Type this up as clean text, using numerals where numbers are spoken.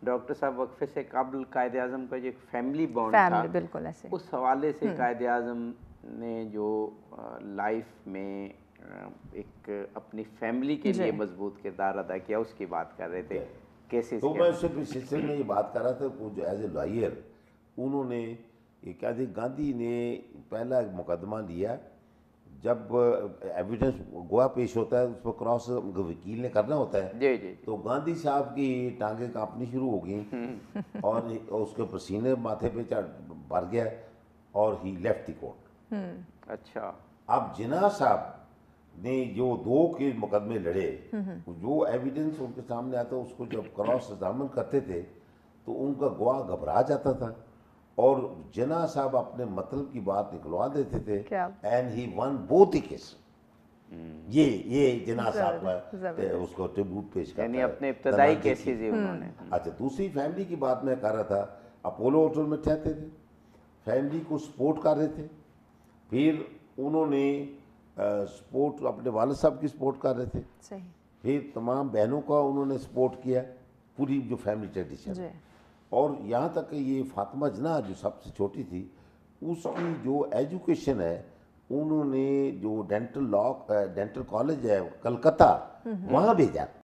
Doctor صاحب وقفے سے قبل قائد اعظم کا جو ایک فیملی بانڈ تھا، بالکل ایسے اس حوالے سے قائد اعظم نے جو لائف میں ایک اپنی فیملی کے لیے مضبوط کردار ادا کیا، اس کی بات کر رہے تھے. کیسے تو میں اس سے سلسلے میں یہ بات کر رہا تھا کہ جو ایز اے لائر انہوں نے یہ کیا تھی، گاندھی نے پہلا ایک مقدمہ لیا جب ایویڈنس گواہ پیش ہوتا ہے اس پر کراس وکیل نے کرنا ہوتا ہے. جی جی تو گاندھی صاحب کی ٹانگیں کانپنی شروع ہو گئیں اور اس کے پسینے ماتھے پہ بھر گیا اور ہی لیفٹ دی کورٹ. اچھا. اب جناح صاحب نے جو 2 کے مقدمے لڑے، جو ایویڈنس ان کے سامنے آتا اس کو جب کراس ایگزامن کرتے تھے تو ان کا گواہ گھبرا جاتا تھا اور جناح صاحب اپنے مطلب کی بات نکلوا دیتے تھے and he one both the case. یہ جناح صاحب کا اس کو ٹریبیوٹ پیش کرتا ہے، یعنی اپنے ابتدائی کیسز ہی انہوں نے. اچھا، دوسری فیملی کی بات میں کر رہا تھا. اپولو ہوٹل میں ٹھہرتے تھے، فیملی کو سپورٹ کر رہے تھے، پھر انہوں نے سپورٹ اپنے والد صاحب کی سپورٹ کر رہے تھے، پھر تمام بہنوں کا انہوں نے سپورٹ کیا، پوری جو فیملی ٹریڈیشن. اور یہاں تک کہ یہ فاطمہ جناح جو سب سے چھوٹی تھی، اس کی جو ایجوکیشن ہے انہوں نے جو ڈینٹل کالج ہے کلکتہ وہاں بھیجا.